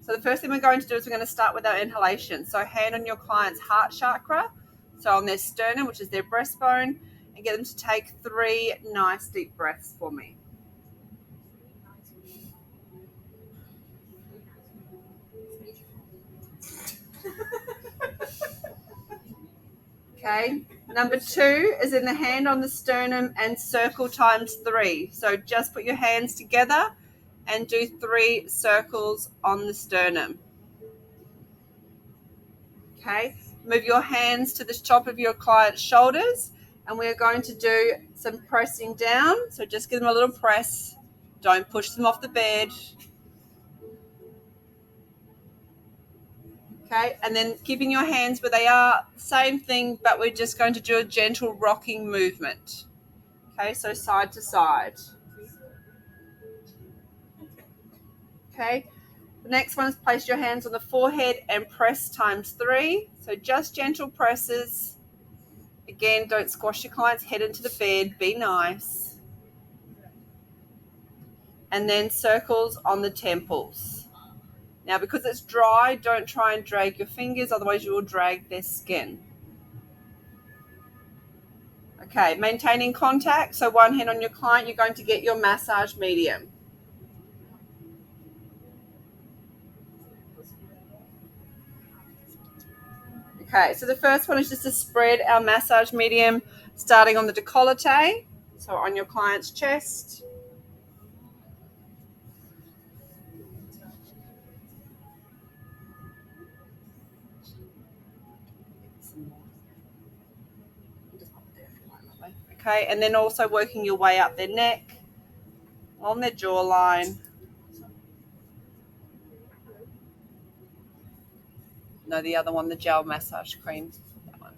So the first thing we're going to do is we're going to start with our inhalation. So hand on your client's heart chakra, so on their sternum, which is their breastbone, and get them to take 3 nice deep breaths for me. Okay. Number 2 is in the hand on the sternum and circle times 3. So just put your hands together and do 3 circles on the sternum. Okay. Move your hands to the top of your client's shoulders, and we're going to do some pressing down. So just give them a little press. Don't push them off the bed. Okay, and then keeping your hands where they are, same thing, but we're just going to do a gentle rocking movement. Okay, so side to side. Okay, the next one is place your hands on the forehead and press times 3. So just gentle presses. Again, don't squash your client's head into the bed. Be nice. And then circles on the temples. Now, because it's dry, don't try and drag your fingers, otherwise you will drag their skin. Okay, maintaining contact. So one hand on your client, you're going to get your massage medium. Okay, so the first one is just to spread our massage medium starting on the décolleté, so on your client's chest. Okay, and then also working your way up their neck, on their jawline. No, the other one, the gel massage cream. That one.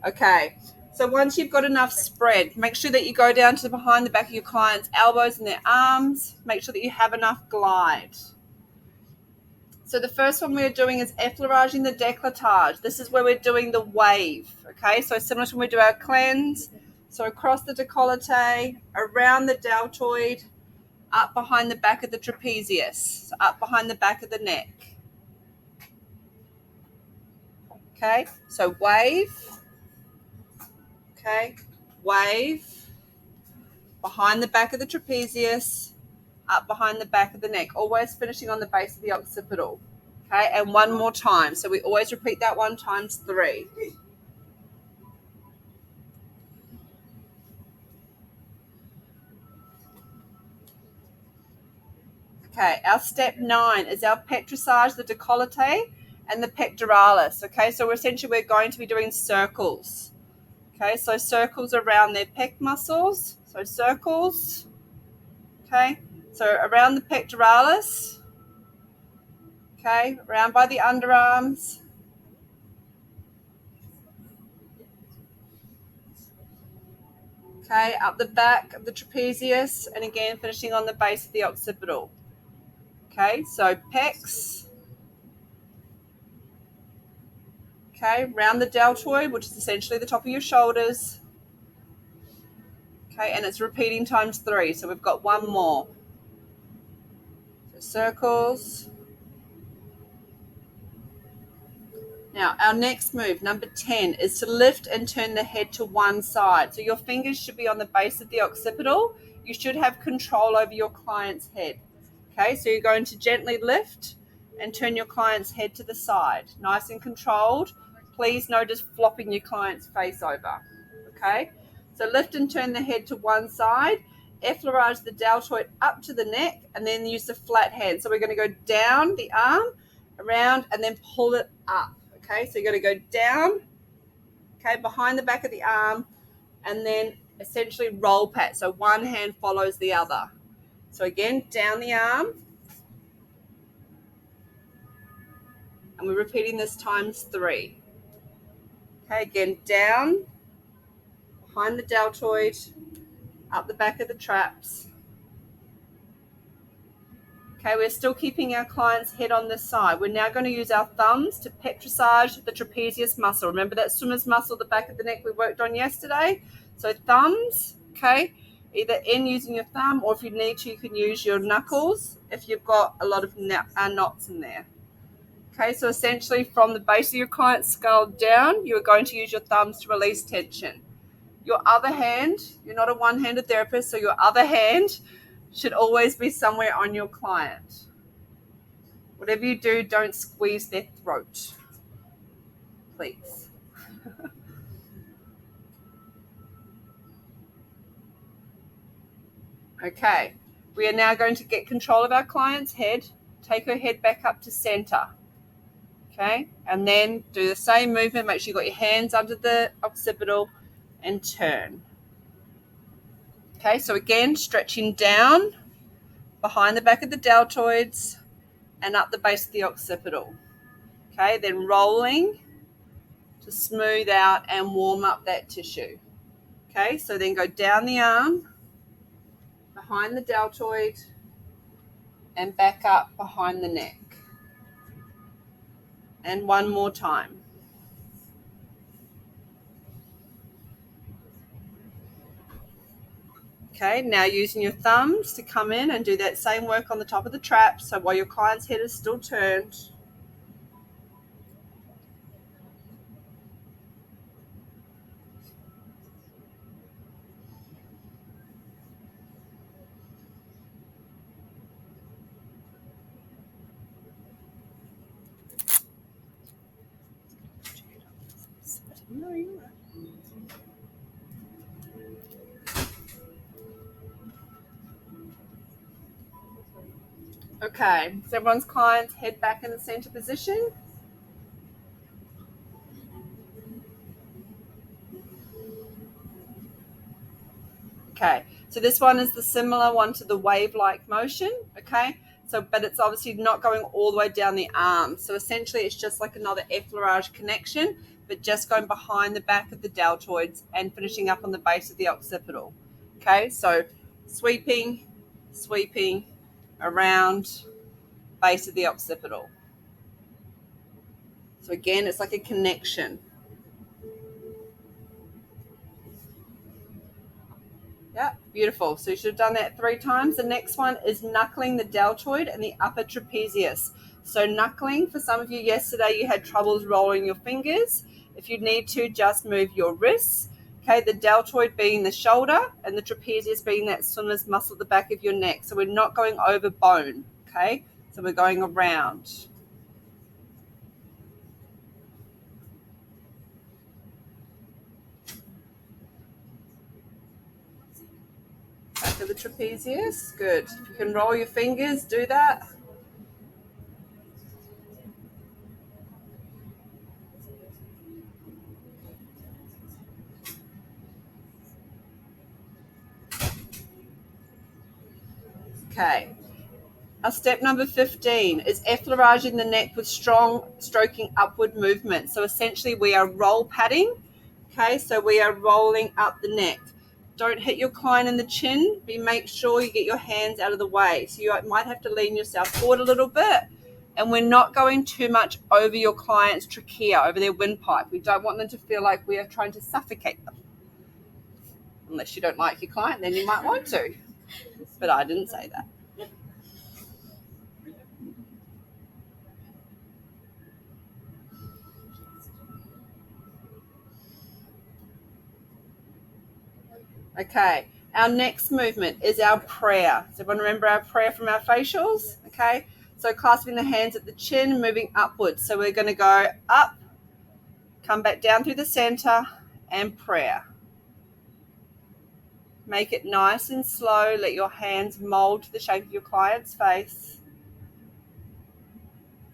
Okay, so once you've got enough spread, make sure that you go down to behind the back of your client's elbows and their arms. Make sure that you have enough glide. So the first one we're doing is effleuraging the décolletage. This is where we're doing the wave, okay? So similar to when we do our cleanse. So across the décolleté, around the deltoid, up behind the back of the trapezius, so up behind the back of the neck. Okay, so wave, okay, wave, behind the back of the trapezius, up behind the back of the neck, always finishing on the base of the occipital. Okay, and one more time. So we always repeat that 1 times 3. Okay, our step 9 is our petrissage, the décolleté, and the pectoralis. Okay, so essentially we're going to be doing circles. Okay, so circles around their pec muscles. So circles. Okay, so around the pectoralis. Okay, around by the underarms. Okay, up the back of the trapezius, and again finishing on the base of the occipital. Okay, so pecs. Okay, round the deltoid, which is essentially the top of your shoulders. Okay, and it's repeating times 3, so we've got one more. So circles. Now, our next move, number 10, is to lift and turn the head to one side. So your fingers should be on the base of the occipital. You should have control over your client's head. Okay, so you're going to gently lift and turn your client's head to the side. Nice and controlled. Please no just flopping your client's face over. Okay, so lift and turn the head to one side. Effleurage the deltoid up to the neck, and then use the flat hand. So we're going to go down the arm, around, and then pull it up. Okay, so you're going to go down, okay, behind the back of the arm, and then essentially roll pat. So one hand follows the other. So again, down the arm, and we're repeating this times 3. Okay, again, down, behind the deltoid, up the back of the traps, Okay, we're still keeping our client's head on this side. We're now going to use our thumbs to petrissage the trapezius muscle. Remember that swimmer's muscle, the back of the neck we worked on yesterday? So thumbs, okay, either in using your thumb, or if you need to, you can use your knuckles if you've got a lot of knots in there. Okay, so essentially from the base of your client's skull down, you're going to use your thumbs to release tension. Your other hand, you're not a one-handed therapist, so your other hand should always be somewhere on your client. Whatever you do, don't squeeze their throat, please. Okay, we are now going to get control of our client's head, take her head back up to center. Okay, and then do the same movement. Make sure you've got your hands under the occipital and turn. Okay, so again, stretching down behind the back of the deltoids and up the base of the occipital. Okay, then rolling to smooth out and warm up that tissue. Okay, so then go down the arm, behind the deltoid, and back up behind the neck. And one more time. Okay, now using your thumbs to come in and do that same work on the top of the trap. So while your client's head is still turned, okay, so everyone's client's head back in the center position. Okay, so this one is the similar one to the wave-like motion, okay? So, but it's obviously not going all the way down the arm. So essentially it's just like another effleurage connection, but just going behind the back of the deltoids and finishing up on the base of the occipital. Okay, so sweeping, sweeping around base of the occipital. So again, it's like a connection. Yeah, beautiful. So you should have done that 3 times. The next one is knuckling the deltoid and the upper trapezius. So knuckling, for some of you yesterday, you had troubles rolling your fingers. If you need to, just move your wrists. Okay, the deltoid being the shoulder and the trapezius being that swimmer's muscle at the back of your neck. So we're not going over bone, okay? So we're going around. Back of the trapezius, good. If you can roll your fingers, do that. Okay. Our step number 15 is effleuraging the neck with strong stroking upward movement. So essentially we are roll padding. Okay, so we are rolling up the neck. Don't hit your client in the chin, but make sure you get your hands out of the way. So you might have to lean yourself forward a little bit. And we're not going too much over your client's trachea, over their windpipe. We don't want them to feel like we are trying to suffocate them. Unless you don't like your client, then you might want to. But I didn't say that. Okay, our next movement is our prayer. Does everyone remember our prayer from our facials? Okay, so clasping the hands at the chin, moving upwards. So we're going to go up, come back down through the center, and prayer. Make it nice and slow. Let your hands mold to the shape of your client's face.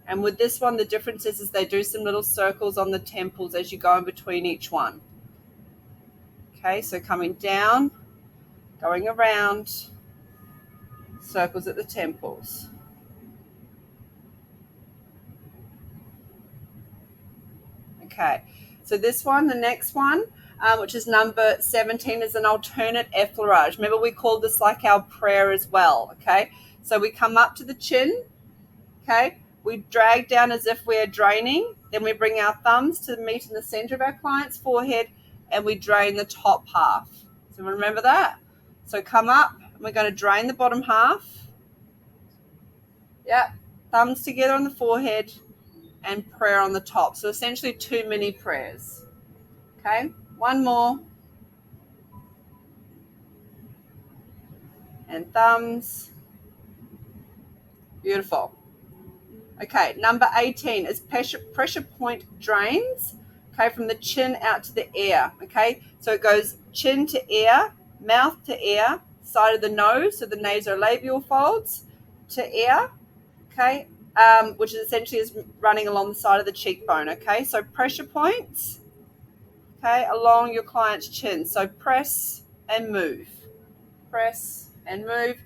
And with this one, the difference is they do some little circles on the temples as you go in between each one. Okay, so coming down, going around, circles at the temples. Okay, so this one, the next one, which is number 17, is an alternate effleurage. Remember, we called this like our prayer as well, okay? So we come up to the chin, okay? We drag down as if we're draining. Then we bring our thumbs to meet in the center of our client's forehead and we drain the top half. So remember that? So come up, and we're going to drain the bottom half. Yeah, thumbs together on the forehead and prayer on the top. So essentially 2 mini prayers. Okay, one more. And thumbs. Beautiful. Okay, number 18 is pressure point drains, okay, from the chin out to the ear, okay? So it goes chin to ear, mouth to ear, side of the nose, so the nasolabial folds to ear, okay, which is essentially is running along the side of the cheekbone, okay? So pressure points, okay, along your client's chin. So press and move, press and move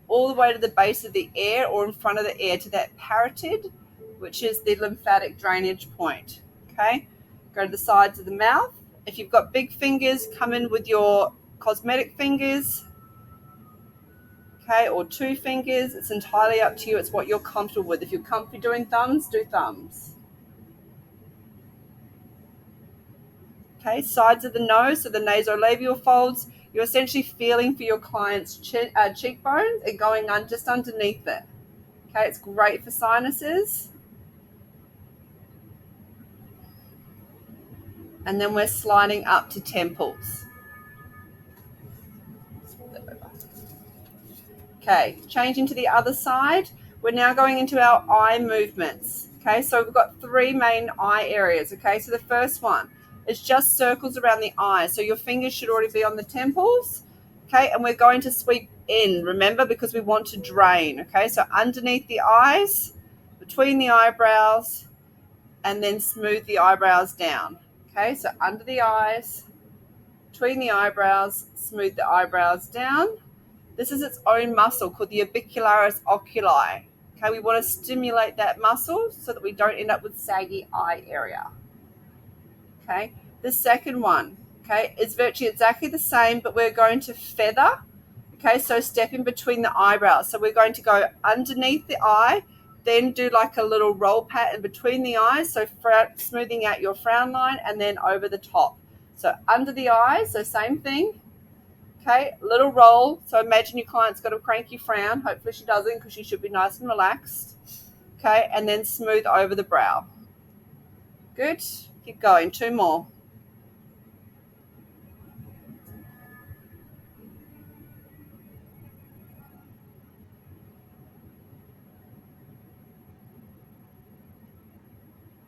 all the way to the base of the ear or in front of the ear to that parotid, which is the lymphatic drainage point. Okay, go to the sides of the mouth. If you've got big fingers, come in with your cosmetic fingers, okay, or 2 fingers. It's entirely up to you. It's what you're comfortable with. If you're comfortable doing thumbs, do thumbs. Okay, sides of the nose, so the nasolabial folds. You're essentially feeling for your client's cheekbones and going on just underneath it. Okay, it's great for sinuses. And then we're sliding up to temples. Okay, changing to the other side. We're now going into our eye movements. Okay, so we've got 3 main eye areas. Okay, so the first one is just circles around the eyes. So your fingers should already be on the temples. Okay, and we're going to sweep in, remember, because we want to drain. Okay, so underneath the eyes, between the eyebrows, and then smooth the eyebrows down. Okay, so under the eyes, between the eyebrows, smooth the eyebrows down. This is its own muscle called the orbicularis oculi. Okay, we want to stimulate that muscle so that we don't end up with saggy eye area. Okay, the second one, okay, is virtually exactly the same, but we're going to feather. Okay, so step in between the eyebrows. So we're going to go underneath the eye, then do like a little roll pattern between the eyes, so smoothing out your frown line, and then over the top. So under the eyes, so same thing. Okay, little roll. So imagine your client's got a cranky frown. Hopefully she doesn't, because she should be nice and relaxed. Okay, and then smooth over the brow. Good. Keep going. 2 more.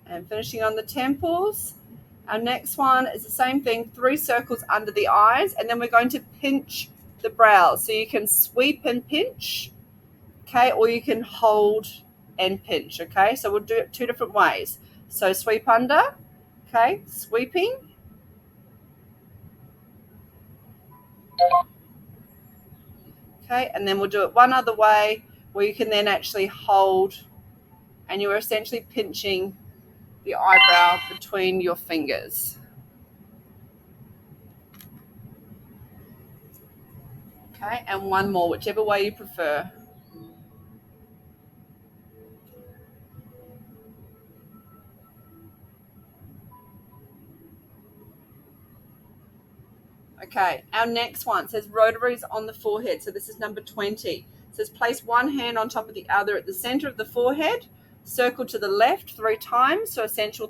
And finishing on the temples. Our next one is the same thing, 3 circles under the eyes, and then we're going to pinch the brows. So you can sweep and pinch, okay, or you can hold and pinch, okay? So we'll do it 2 different ways. So sweep under, okay, sweeping. Okay, and then we'll do it one other way where you can then actually hold, and you're essentially pinching the eyebrow between your fingers. Okay, and one more, whichever way you prefer. Okay, our next one says rotaries on the forehead. So this is number 20. It says place one hand on top of the other at the center of the forehead, circle to the left 3 times. So essentially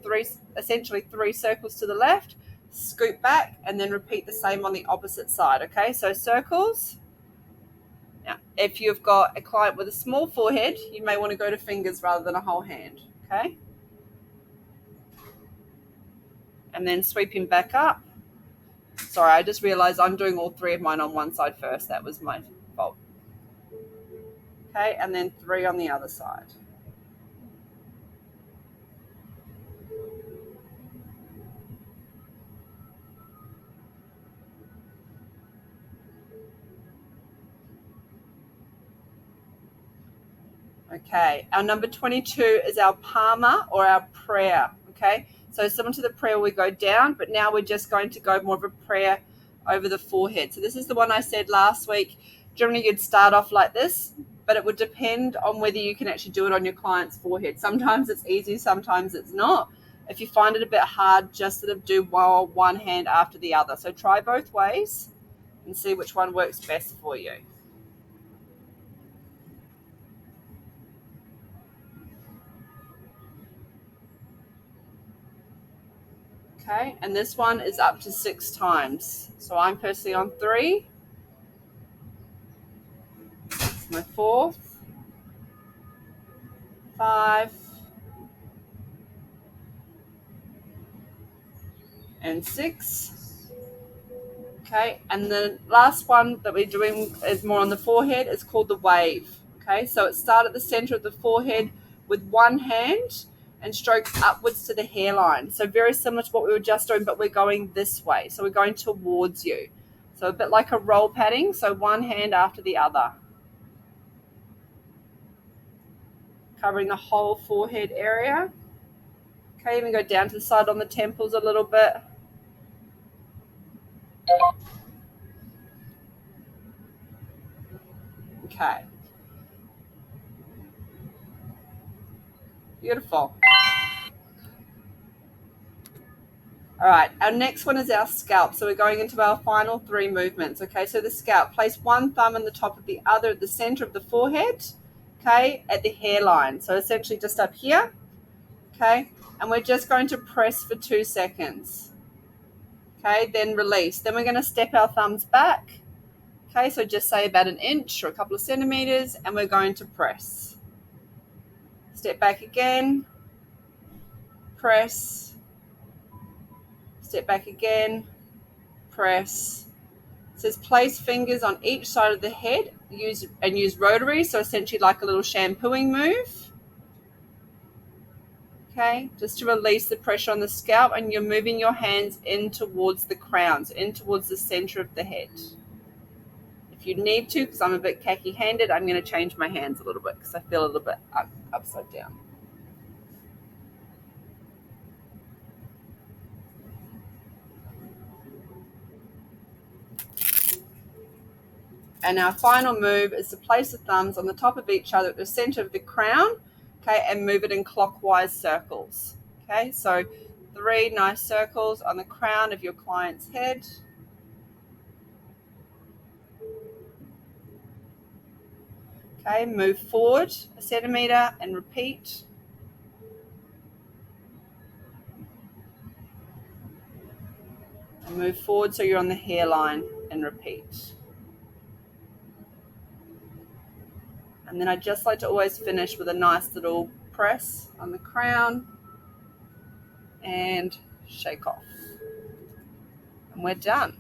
3 circles to the left, scoot back, and then repeat the same on the opposite side. Okay, so circles. Now, if you've got a client with a small forehead, you may want to go to fingers rather than a whole hand. Okay, and then sweeping back up. Sorry, I just realized I'm doing all 3 of mine on one side first. That was my fault. Okay, and then 3 on the other side. Okay, our number 22 is our palma or our prayer. Okay, so similar to the prayer, we go down, but now we're just going to go more of a prayer over the forehead. So this is the one I said last week. Generally, you'd start off like this, but it would depend on whether you can actually do it on your client's forehead. Sometimes it's easy, sometimes it's not. If you find it a bit hard, just sort of do one hand after the other. So try both ways and see which one works best for you. Okay, and this one is up to 6 times. So I'm personally on 3. It's my 4th, 5, and 6. Okay, and the last one that we're doing is more on the forehead. It's called the wave. Okay, so it starts at the center of the forehead with one hand and strokes upwards to the hairline. So very similar to what we were just doing, but we're going this way. So we're going towards you. So a bit like a roll patting. So one hand after the other, covering the whole forehead area. Okay, even go down to the side on the temples a little bit. Okay. Beautiful. All right, our next one is our scalp. So we're going into our final 3 movements. Okay, so the scalp. Place one thumb on the top of the other at the center of the forehead, okay, at the hairline. So essentially just up here, okay, and we're just going to press for 2 seconds. Okay, then release. Then we're going to step our thumbs back. Okay, so just say about an inch or a couple of centimeters, and we're going to press. Step back again, press, step back again, press. It says place fingers on each side of the head, use rotary, so essentially like a little shampooing move. Okay, just to release the pressure on the scalp, and you're moving your hands in towards the crowns, in towards the center of the head. If you need to, because I'm a bit khaki-handed, I'm going to change my hands a little bit because I feel a little bit upside down. And our final move is to place the thumbs on the top of each other at the center of the crown, okay, and move it in clockwise circles. Okay, so 3 nice circles on the crown of your client's head. Okay, move forward a centimeter and repeat. And move forward so you're on the hairline and repeat. And then I just like to always finish with a nice little press on the crown and shake off. And we're done.